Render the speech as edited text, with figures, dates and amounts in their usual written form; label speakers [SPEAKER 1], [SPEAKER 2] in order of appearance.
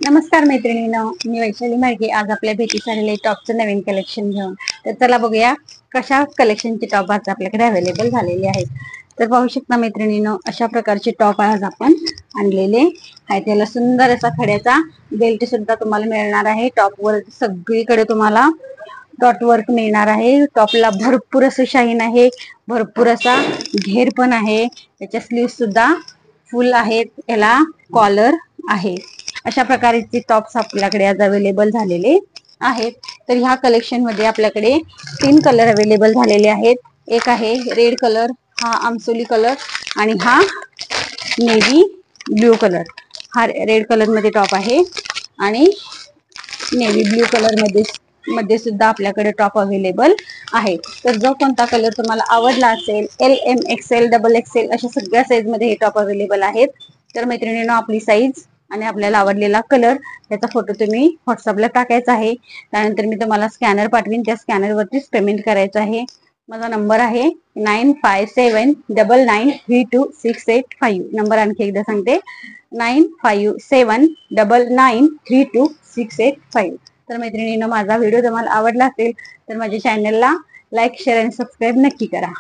[SPEAKER 1] नमस्कार मैत्रिणींनो, मी वैशाली मार्गे आज आपल्या भेटीस आलेले टॉपचं नवीन कलेक्शन घेऊन. तर चला बघूया कशा कलेक्शनचे टॉप आज आपल्याकडे अवेलेबल झालेले आहेत. तर पाहू शकता मैत्रिणींनो, अशा प्रकारचे टॉप आज आपण आणलेले आहेत. त्याला सुंदर असा खड्याचा बेल्ट सुद्धा तुम्हाला मिळणार आहे. टॉप वर सगळीकडे तुम्हाला डॉट वर्क मिळणार आहे. टॉपला भरपूर असं शाईन आहे, भरपूर असा घेर पण आहे. त्याच्या स्लीव्ह सुद्धा फुल आहेत, याला कॉलर आहे. अशा प्रकारचे टॉप्स आपल्याकडे आज अवेलेबल झालेले आहेत. तर ह्या कलेक्शन मध्ये आपल्याकडे 3 कलर अवेलेबल झालेले आहेत. एक आहे रेड कलर, हा आमसोली कलर आणि हा नेव्ही ब्ल्यू कलर. हा रेड कलर मध्ये टॉप आहे आणि नेव्ही ब्ल्यू कलर मध्ये सुद्धा आपल्याकडे टॉप अवेलेबल आहे. तर जो कोणता कलर तुम्हाला आवडला असेल, L, M, XL, double XL अशा सगळ्या साईज मध्ये हे टॉप अवेलेबल आहेत. तर मैत्रिणींनो, आपली साईज आणि आपल्याला आवडलेला कलर याचा फोटो तुम्ही व्हॉट्सअपला टाकायचा आहे. त्यानंतर मी तुम्हाला स्कॅनर पाठवीन, त्या स्कॅनर वरतीच पेमेंट करायचं आहे. माझा नंबर आहे 9579993268. नंबर आणखी एकदा सांगते, 9579993268. तर मैत्रिणींनो, माझा व्हिडिओ तुम्हाला आवडला असेल तर माझ्या चॅनलला लाईक, शेअर आणि सबस्क्राईब नक्की करा.